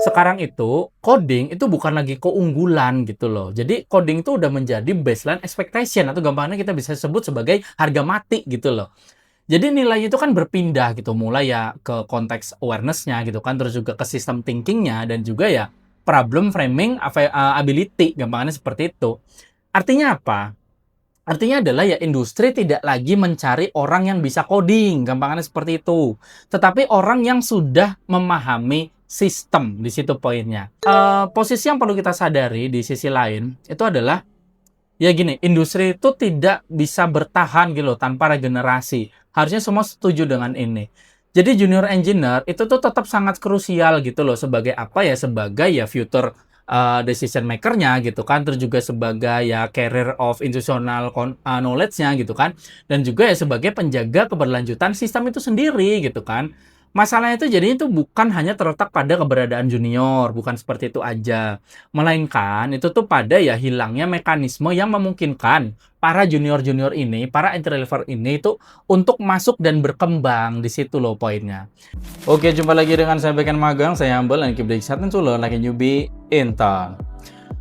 sekarang itu coding itu bukan lagi keunggulan gitu loh. Jadi coding itu udah menjadi baseline expectation atau gampangnya kita bisa sebut sebagai harga mati gitu loh. Jadi nilainya itu kan berpindah gitu, mulai ya ke konteks awareness-nya gitu kan, terus juga ke sistem thinking-nya dan juga ya problem framing ability, gampangnya seperti itu. Artinya apa? Artinya adalah ya industri tidak lagi mencari orang yang bisa coding, gampangannya seperti itu. Tetapi orang yang sudah memahami sistem, di situ poinnya. Posisi yang perlu kita sadari di sisi lain, itu adalah, ya gini, industri itu tidak bisa bertahan gitu loh, tanpa regenerasi. Harusnya semua setuju dengan ini. Jadi junior engineer itu tuh tetap sangat krusial gitu loh, sebagai apa ya, sebagai ya future decision maker-nya gitu kan, terus juga sebagai ya carrier of institutional knowledge-nya gitu kan, dan juga ya sebagai penjaga keberlanjutan sistem itu sendiri gitu kan. Masalahnya itu jadinya itu bukan hanya terletak pada keberadaan junior, bukan seperti itu aja. Melainkan itu tuh pada ya hilangnya mekanisme yang memungkinkan para junior-junior ini, para entry level ini itu untuk masuk dan berkembang, di situ loh poinnya. Oke, jumpa lagi dengan saya Beken Magang, saya Humble and keep the excitement to learn like a newbie in town.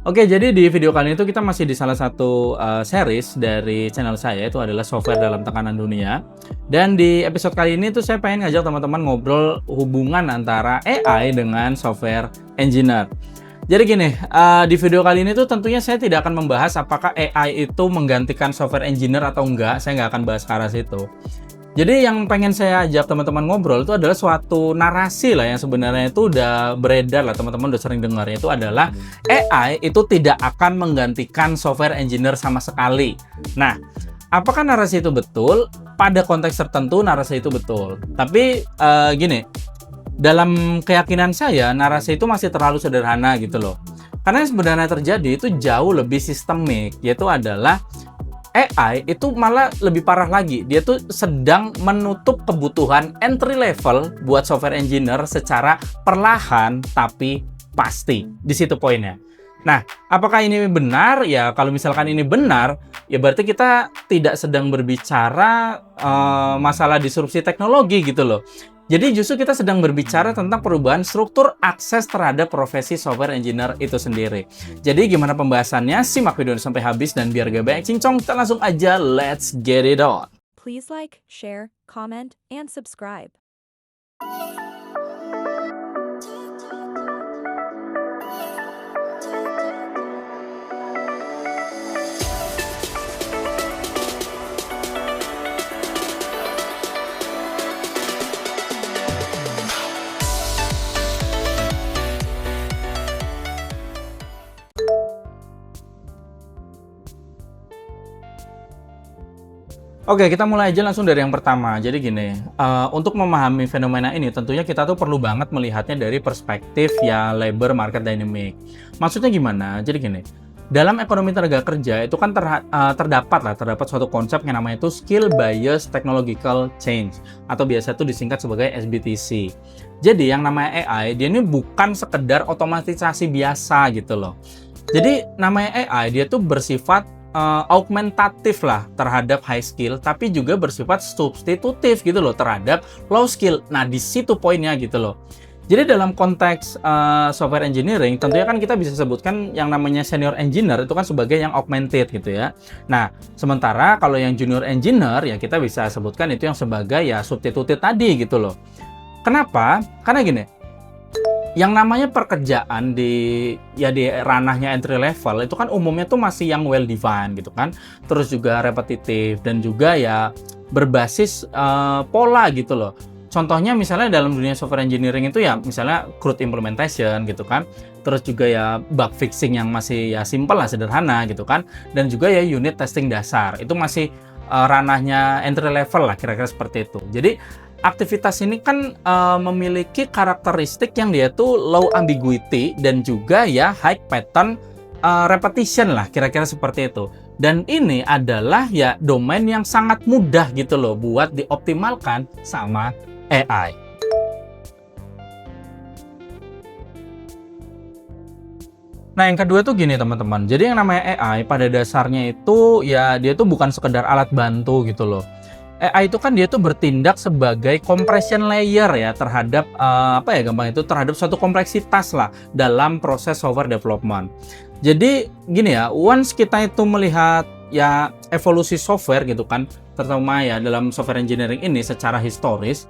Oke, jadi di video kali ini tuh kita masih di salah satu series dari channel saya, itu adalah software dalam tekanan dunia. Dan di episode kali ini tuh saya pengen ngajak teman-teman ngobrol hubungan antara AI dengan software engineer. Jadi gini, di video kali ini tuh tentunya saya tidak akan membahas apakah AI itu menggantikan software engineer atau enggak, saya nggak akan bahas ke arah situ. Jadi yang pengen saya ajak teman-teman ngobrol itu adalah suatu narasi lah yang sebenarnya itu udah beredar lah, teman-teman udah sering dengar, itu adalah AI itu tidak akan menggantikan software engineer sama sekali. Nah, apakah narasi itu betul? Pada konteks tertentu narasi itu betul. Tapi gini, dalam keyakinan saya narasi itu masih terlalu sederhana gitu loh. Karena yang sebenarnya terjadi itu jauh lebih sistemik, yaitu adalah AI itu malah lebih parah lagi. Dia tuh sedang menutup kebutuhan entry level buat software engineer secara perlahan tapi pasti. Di situ poinnya. Nah, apakah ini benar? Ya, kalau misalkan ini benar, ya berarti kita tidak sedang berbicara masalah disrupsi teknologi gitu loh. Jadi justru kita sedang berbicara tentang perubahan struktur akses terhadap profesi software engineer itu sendiri. Jadi gimana pembahasannya? Simak video ini sampai habis dan biar gak banyak cincong, kita langsung aja let's get it on. Please like, share, comment, and subscribe. Oke, kita mulai aja langsung dari yang pertama. Jadi gini, untuk memahami fenomena ini tentunya kita tuh perlu banget melihatnya dari perspektif ya labor market dynamic. Maksudnya gimana? Jadi gini, dalam ekonomi tenaga kerja itu kan terdapat suatu konsep yang namanya itu skill bias technological change atau biasa itu disingkat sebagai SBTC. Jadi yang namanya AI dia ini bukan sekedar otomatisasi biasa gitu loh. Jadi namanya AI dia tuh bersifat augmentatif lah terhadap high skill, tapi juga bersifat substitutif gitu loh terhadap low skill. Nah, di situ poinnya gitu loh. Jadi dalam konteks software engineering, tentunya kan kita bisa sebutkan yang namanya senior engineer itu kan sebagai yang augmented gitu ya. Nah, sementara kalau yang junior engineer ya kita bisa sebutkan itu yang sebagai ya substituted tadi gitu loh. Kenapa? Karena gini, yang namanya pekerjaan di ranahnya entry level itu kan umumnya tuh masih yang well defined gitu kan, terus juga repetitif dan juga ya berbasis pola gitu loh. Contohnya misalnya dalam dunia software engineering itu ya misalnya crude implementation gitu kan, terus juga ya bug fixing yang masih ya simple lah, sederhana gitu kan, dan juga ya unit testing dasar itu masih ranahnya entry level lah, kira-kira seperti itu. Jadi aktivitas ini kan memiliki karakteristik yang dia tuh low ambiguity dan juga ya high pattern repetition lah, kira-kira seperti itu. Dan ini adalah ya domain yang sangat mudah gitu loh buat dioptimalkan sama AI. Nah, yang kedua tuh gini teman-teman. Jadi yang namanya AI pada dasarnya itu ya dia tuh bukan sekedar alat bantu gitu loh. AI itu kan dia tuh bertindak sebagai compression layer ya terhadap gampang itu terhadap suatu kompleksitas lah dalam proses software development. Jadi gini ya, once kita itu melihat ya evolusi software gitu kan, terutama ya dalam software engineering ini secara historis,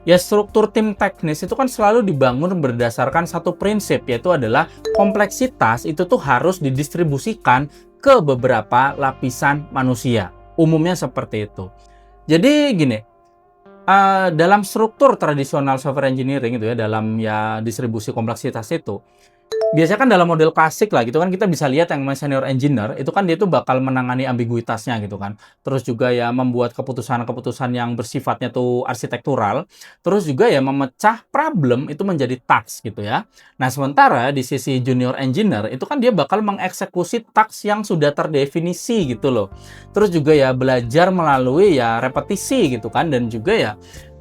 ya struktur tim teknis itu kan selalu dibangun berdasarkan satu prinsip, yaitu adalah kompleksitas itu tuh harus didistribusikan ke beberapa lapisan manusia. Umumnya seperti itu. Jadi gini, dalam struktur tradisional software engineering itu ya, dalam ya distribusi kompleksitas itu, biasanya kan dalam model klasik lah gitu kan, kita bisa lihat yang namanya senior engineer itu kan dia tuh bakal menangani ambiguitasnya gitu kan. Terus juga ya membuat keputusan-keputusan yang bersifatnya tuh arsitektural. Terus juga ya memecah problem itu menjadi task gitu ya. Nah, sementara di sisi junior engineer itu kan dia bakal mengeksekusi task yang sudah terdefinisi gitu loh. Terus juga ya belajar melalui ya repetisi gitu kan, dan juga ya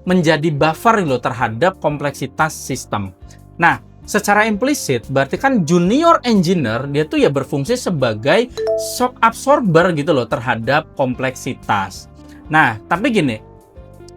menjadi buffer loh terhadap kompleksitas sistem. Nah, secara implisit, berarti kan junior engineer dia tuh ya berfungsi sebagai shock absorber gitu loh terhadap kompleksitas. Nah, tapi gini,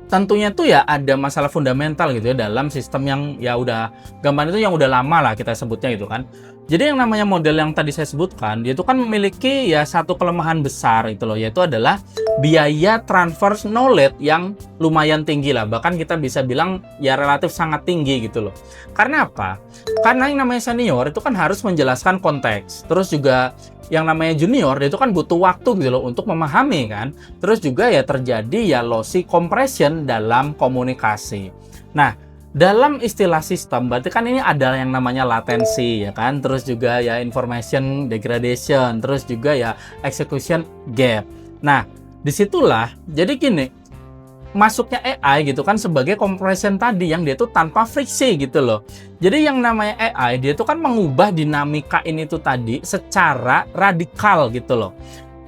tentunya tuh ya ada masalah fundamental gitu ya dalam sistem yang ya udah gambar itu yang udah lama lah kita sebutnya gitu kan. Jadi yang namanya model yang tadi saya sebutkan, dia itu kan memiliki ya satu kelemahan besar itu loh, yaitu adalah biaya transfer knowledge yang lumayan tinggi lah. Bahkan kita bisa bilang ya relatif sangat tinggi gitu loh. Karena apa? Karena yang namanya senior itu kan harus menjelaskan konteks. Terus juga yang namanya junior dia itu kan butuh waktu gitu loh untuk memahami kan. Terus juga ya terjadi ya lossy compression dalam komunikasi. Nah, dalam istilah sistem, berarti kan ini ada yang namanya latensi, ya kan? Terus juga ya information degradation, terus juga ya execution gap. Nah, disitulah, jadi gini, masuknya AI gitu kan sebagai compression tadi yang dia tuh tanpa friksi gitu loh. Jadi yang namanya AI, dia tuh kan mengubah dinamika ini tuh tadi secara radikal gitu loh.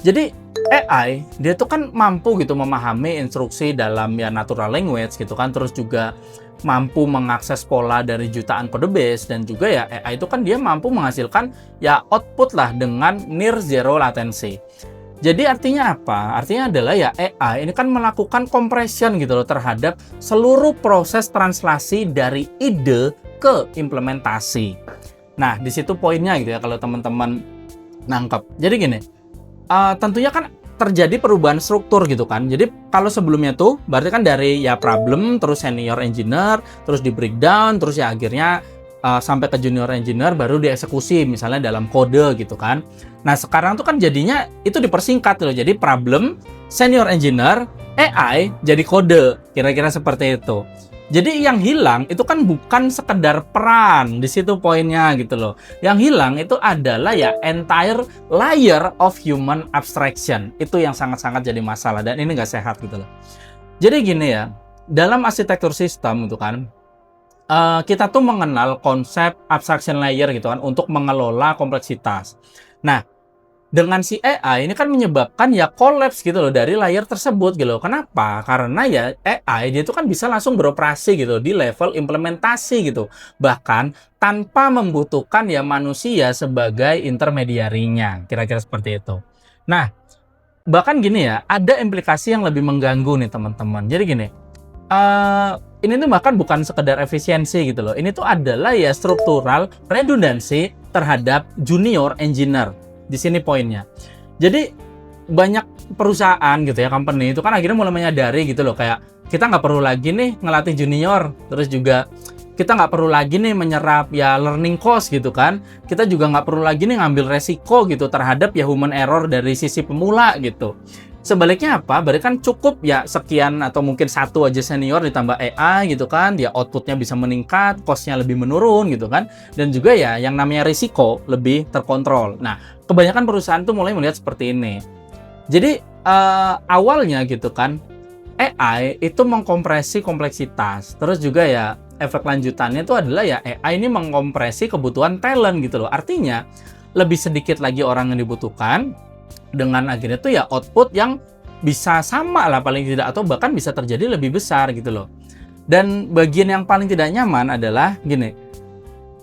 Jadi AI, dia tuh kan mampu gitu memahami instruksi dalam ya natural language gitu kan, terus juga mampu mengakses pola dari jutaan kode base, dan juga ya AI itu kan dia mampu menghasilkan ya output lah dengan near zero latency. Jadi artinya apa? Artinya adalah ya AI ini kan melakukan compression gitu loh terhadap seluruh proses translasi dari ide ke implementasi. Nah, di situ poinnya gitu ya kalau teman-teman nangkep. Jadi gini, tentunya kan terjadi perubahan struktur gitu kan. Jadi kalau sebelumnya tuh berarti kan dari ya problem, terus senior engineer, terus di breakdown, terus ya akhirnya sampai ke junior engineer baru dieksekusi misalnya dalam kode gitu kan. Nah, sekarang tuh kan jadinya itu dipersingkat loh. Jadi problem, senior engineer, AI jadi kode. Kira-kira seperti itu. Jadi yang hilang itu kan bukan sekedar peran, di situ poinnya gitu loh. Yang hilang itu adalah ya entire layer of human abstraction. Itu yang sangat-sangat jadi masalah, dan ini nggak sehat gitu loh. Jadi gini ya, dalam arsitektur sistem itu kan, kita tuh mengenal konsep abstraction layer gitu kan untuk mengelola kompleksitas. Nah, dengan si AI ini kan menyebabkan ya collapse gitu loh dari layer tersebut gitu loh. Kenapa? Karena ya AI dia itu kan bisa langsung beroperasi gitu di level implementasi gitu. Bahkan tanpa membutuhkan ya manusia sebagai intermediarinya. Kira-kira seperti itu. Nah, bahkan gini ya, ada implikasi yang lebih mengganggu nih teman-teman. Jadi gini, ini tuh bahkan bukan sekedar efisiensi gitu loh. Ini tuh adalah ya struktural redundancy terhadap junior engineer. Di sini poinnya. Jadi banyak perusahaan gitu ya, company itu kan akhirnya mulai menyadari gitu loh, kayak kita nggak perlu lagi nih ngelatih junior, terus juga kita nggak perlu lagi nih menyerap ya learning cost gitu kan, kita juga nggak perlu lagi nih ngambil resiko gitu terhadap ya human error dari sisi pemula gitu. Sebaliknya apa? Berarti kan cukup ya sekian atau mungkin satu aja senior ditambah AI gitu kan, dia outputnya bisa meningkat, cost-nya lebih menurun gitu kan, dan juga ya yang namanya risiko lebih terkontrol. Nah, kebanyakan perusahaan tuh mulai melihat seperti ini. Jadi awalnya gitu kan, AI itu mengkompresi kompleksitas, terus juga ya efek lanjutannya itu adalah ya AI ini mengkompresi kebutuhan talent gitu loh. Artinya lebih sedikit lagi orang yang dibutuhkan, dengan akhirnya tuh ya output yang bisa sama lah paling tidak, atau bahkan bisa terjadi lebih besar gitu loh. Dan bagian yang paling tidak nyaman adalah gini,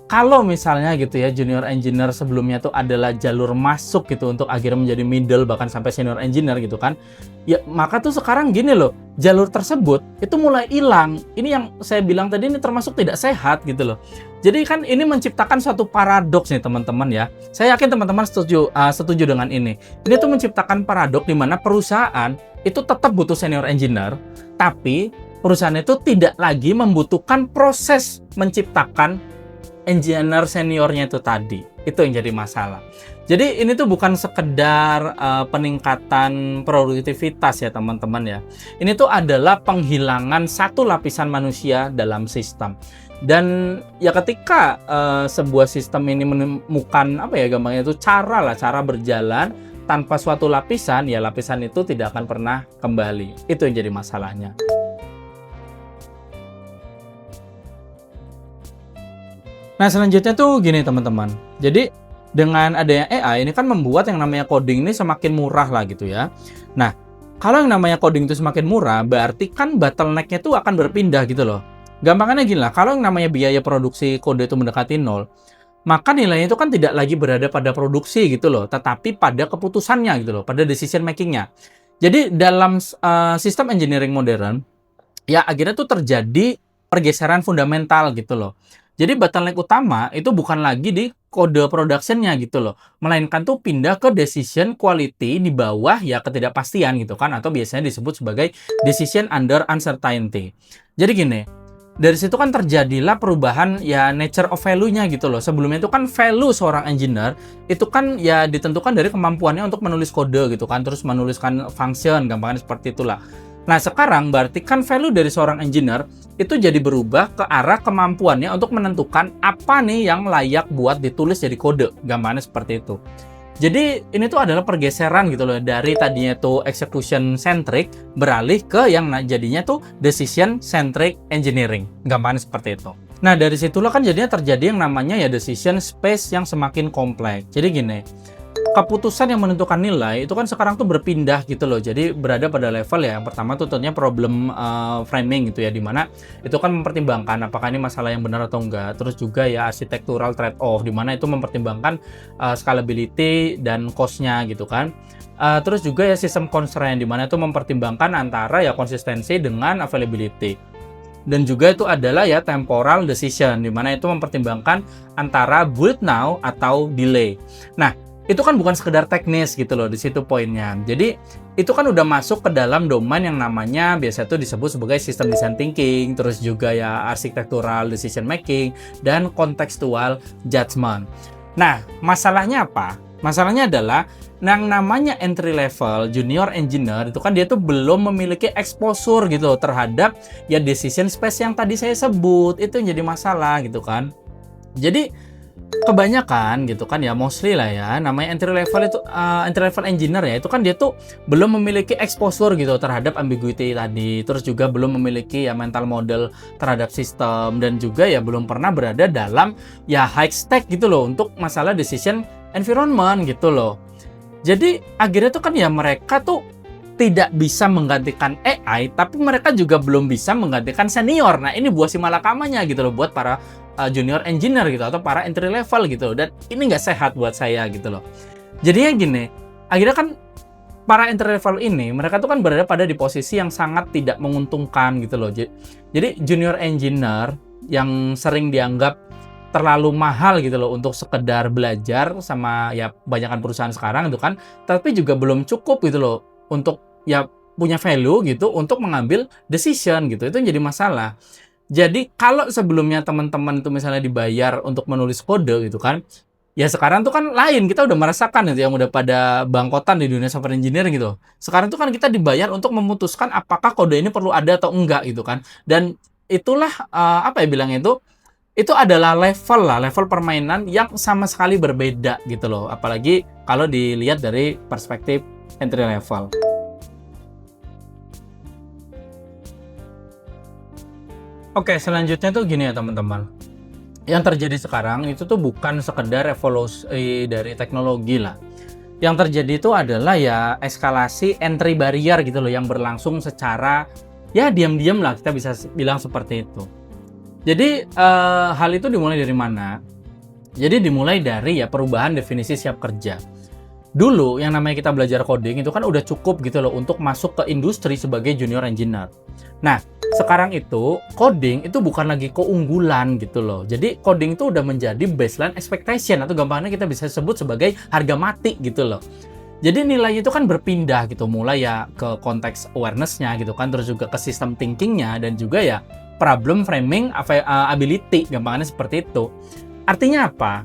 kalau misalnya gitu ya junior engineer sebelumnya tuh adalah jalur masuk gitu untuk akhirnya menjadi middle bahkan sampai senior engineer gitu kan. Ya maka tuh sekarang gini loh, jalur tersebut itu mulai hilang. Ini yang saya bilang tadi ini termasuk tidak sehat gitu loh. Jadi kan ini menciptakan suatu paradoks nih teman-teman ya. Saya yakin teman-teman setuju dengan ini. Ini tuh menciptakan paradoks di mana perusahaan itu tetap butuh senior engineer, tapi perusahaan itu tidak lagi membutuhkan proses menciptakan engineer seniornya itu tadi. Itu yang jadi masalah. Jadi ini tuh bukan sekedar peningkatan produktivitas ya teman-teman ya. Ini tuh adalah penghilangan satu lapisan manusia dalam sistem. Dan ya ketika sebuah sistem ini menemukan apa ya gampangnya itu cara berjalan tanpa suatu lapisan, ya lapisan itu tidak akan pernah kembali. Itu yang jadi masalahnya. Nah, selanjutnya tuh gini teman-teman. Jadi dengan adanya AI ini kan membuat yang namanya coding ini semakin murah lah gitu ya. Nah, kalau yang namanya coding itu semakin murah, berarti kan bottleneck-nya tuh akan berpindah gitu loh. Gampangnya gini lah, kalau yang namanya biaya produksi kode itu mendekati nol, maka nilainya itu kan tidak lagi berada pada produksi gitu loh, tetapi pada keputusannya gitu loh, pada decision making-nya. Jadi dalam sistem engineering modern, ya akhirnya tuh terjadi pergeseran fundamental gitu loh. Jadi bottleneck utama itu bukan lagi di kode production-nya gitu loh, melainkan tuh pindah ke decision quality di bawah ya ketidakpastian gitu kan, atau biasanya disebut sebagai decision under uncertainty. Jadi gini, dari situ kan terjadilah perubahan ya nature of value-nya gitu loh. Sebelumnya itu kan value seorang engineer itu kan ya ditentukan dari kemampuannya untuk menulis kode gitu kan, terus menuliskan function, gampangnya seperti itulah. Nah, sekarang berarti kan value dari seorang engineer itu jadi berubah ke arah kemampuannya untuk menentukan apa nih yang layak buat ditulis jadi kode. Gampangnya seperti itu. Jadi ini tuh adalah pergeseran gitu loh, dari tadinya tuh execution centric beralih ke yang jadinya tuh decision centric engineering. Gampangnya seperti itu. Nah, dari situlah kan jadinya terjadi yang namanya ya decision space yang semakin kompleks. Jadi gini, keputusan yang menentukan nilai itu kan sekarang tuh berpindah gitu loh. Jadi berada pada level ya, yang pertama tuh tentunya problem framing gitu ya, dimana itu kan mempertimbangkan apakah ini masalah yang benar atau enggak. Terus juga ya architectural trade off, dimana itu mempertimbangkan scalability dan cost-nya gitu kan. Terus juga ya system constraint, dimana itu mempertimbangkan antara ya konsistensi dengan availability. Dan juga itu adalah ya temporal decision, dimana itu mempertimbangkan antara build now atau delay. Nah, itu kan bukan sekedar teknis gitu loh, di situ poinnya. Jadi itu kan udah masuk ke dalam domain yang namanya biasa itu disebut sebagai system design thinking, terus juga ya architectural decision making, dan contextual judgment. Nah, masalahnya apa? Masalahnya adalah yang namanya entry level junior engineer itu kan dia tuh belum memiliki exposure gitu terhadap ya decision space yang tadi saya sebut. Itu yang jadi masalah gitu kan. Jadi kebanyakan gitu kan ya, mostly lah ya, namanya entry level engineer ya, itu kan dia tuh belum memiliki exposure gitu terhadap ambiguity tadi, terus juga belum memiliki ya mental model terhadap sistem, dan juga ya belum pernah berada dalam ya high stake gitu loh untuk masalah decision environment gitu loh. Jadi akhirnya tuh kan ya mereka tuh tidak bisa menggantikan AI, tapi mereka juga belum bisa menggantikan senior. Nah, ini buah si malakamanya gitu loh buat para junior engineer gitu atau para entry level gitu, dan ini nggak sehat buat saya gitu loh. Jadinya gini, akhirnya kan para entry level ini mereka tuh kan berada pada di posisi yang sangat tidak menguntungkan gitu loh. Jadi junior engineer yang sering dianggap terlalu mahal gitu loh untuk sekedar belajar sama ya kebanyakan perusahaan sekarang itu kan, tapi juga belum cukup gitu loh untuk ya punya value gitu untuk mengambil decision gitu. Itu yang jadi masalah. Jadi kalau sebelumnya teman-teman itu misalnya dibayar untuk menulis kode gitu kan, ya sekarang tuh kan lain, kita udah merasakan itu yang udah pada bangkotan di dunia software engineering gitu. Sekarang tuh kan kita dibayar untuk memutuskan apakah kode ini perlu ada atau enggak gitu kan. Dan itulah apa ya bilangnya itu adalah level permainan yang sama sekali berbeda gitu loh. Apalagi kalau dilihat dari perspektif entry level. Oke, selanjutnya tuh gini ya teman-teman. Yang terjadi sekarang itu tuh bukan sekedar evolusi dari teknologi lah. Yang terjadi itu adalah ya eskalasi entry barrier gitu loh yang berlangsung secara ya diam-diam lah, kita bisa bilang seperti itu. Jadi hal itu dimulai dari mana? Jadi dimulai dari ya perubahan definisi siap kerja. Dulu yang namanya kita belajar coding itu kan udah cukup gitu loh untuk masuk ke industri sebagai junior engineer. Nah, sekarang itu coding itu bukan lagi keunggulan gitu loh. Jadi coding itu udah menjadi baseline expectation atau gampangnya kita bisa sebut sebagai harga mati gitu loh. Jadi nilainya itu kan berpindah gitu, mulai ya ke konteks awareness-nya gitu kan, terus juga ke sistem thinking-nya dan juga ya problem framing ability, gampangnya seperti itu. Artinya apa?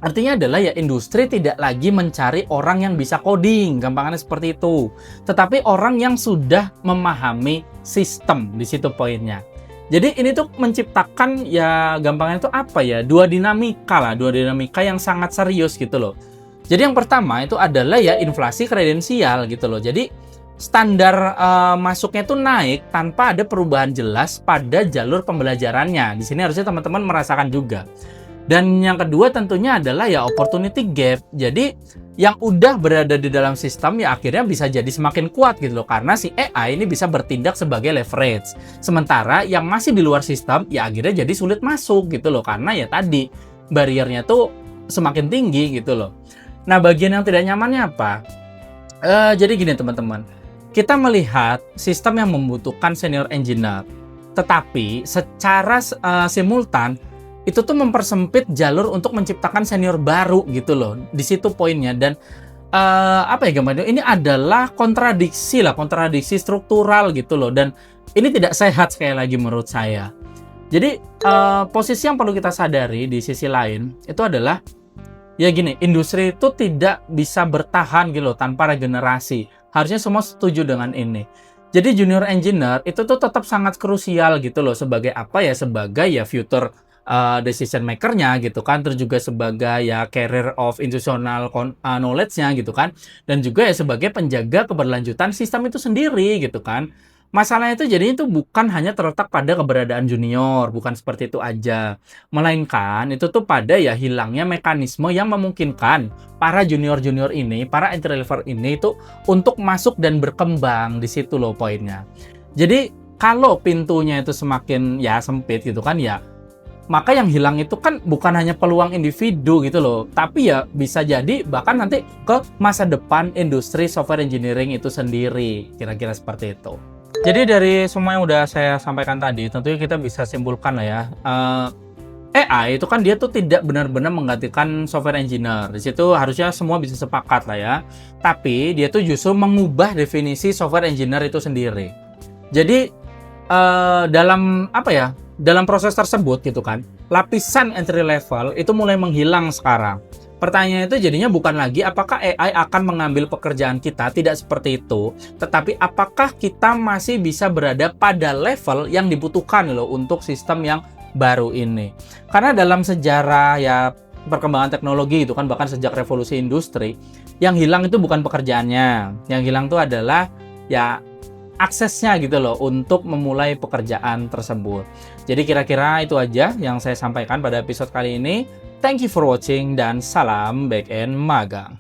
Artinya adalah ya industri tidak lagi mencari orang yang bisa coding, gampangnya seperti itu. Tetapi orang yang sudah memahami sistem, di situ poinnya. Jadi ini tuh menciptakan ya gampangnya itu apa ya? Dua dinamika yang sangat serius gitu loh. Jadi yang pertama itu adalah ya inflasi kredensial gitu loh. Jadi standar masuknya itu naik tanpa ada perubahan jelas pada jalur pembelajarannya. Di sini harusnya teman-teman merasakan juga. Dan yang kedua tentunya adalah ya opportunity gap. Jadi yang udah berada di dalam sistem ya akhirnya bisa jadi semakin kuat gitu loh. Karena si AI ini bisa bertindak sebagai leverage. Sementara yang masih di luar sistem ya akhirnya jadi sulit masuk gitu loh. Karena ya tadi bariernya tuh semakin tinggi gitu loh. Nah, bagian yang tidak nyamannya apa? Jadi gini teman-teman, kita melihat sistem yang membutuhkan senior engineer, tetapi secara simultan itu tuh mempersempit jalur untuk menciptakan senior baru gitu loh. Di situ poinnya. Dan apa ya gambarnya? Ini adalah kontradiksi struktural gitu loh. Dan ini tidak sehat sekali lagi menurut saya. Jadi posisi yang perlu kita sadari di sisi lain itu adalah ya gini, industri itu tidak bisa bertahan gitu loh tanpa regenerasi. Harusnya semua setuju dengan ini. Jadi junior engineer itu tuh tetap sangat krusial gitu loh sebagai apa ya? Sebagai ya future decision maker-nya gitu kan, terus juga sebagai ya carrier of institutional knowledge-nya gitu kan, dan juga ya sebagai penjaga keberlanjutan sistem itu sendiri gitu kan. Masalahnya itu jadinya itu bukan hanya terletak pada keberadaan junior, bukan seperti itu aja. Melainkan itu tuh pada ya hilangnya mekanisme yang memungkinkan para junior-junior ini, para entry level ini itu untuk masuk dan berkembang, di situ loh poinnya. Jadi kalau pintunya itu semakin ya sempit gitu kan ya, maka yang hilang itu kan bukan hanya peluang individu gitu loh, tapi ya bisa jadi bahkan nanti ke masa depan industri software engineering itu sendiri, kira-kira seperti itu. Jadi dari semua yang udah saya sampaikan tadi, tentunya kita bisa simpulkan lah ya, AI itu kan dia tuh tidak benar-benar menggantikan software engineer. Di situ harusnya semua bisa sepakat lah ya. Tapi dia tuh justru mengubah definisi software engineer itu sendiri. Jadi dalam apa ya? Dalam proses tersebut gitu kan, lapisan entry level itu mulai menghilang sekarang. Pertanyaannya itu jadinya bukan lagi apakah AI akan mengambil pekerjaan kita, tidak seperti itu. Tetapi apakah kita masih bisa berada pada level yang dibutuhkan loh untuk sistem yang baru ini. Karena dalam sejarah ya perkembangan teknologi itu kan, bahkan sejak revolusi industri, yang hilang itu bukan pekerjaannya. Yang hilang itu adalah ya aksesnya gitu loh untuk memulai pekerjaan tersebut. Jadi kira-kira itu aja yang saya sampaikan pada episode kali ini. Thank you for watching dan salam back-end magang.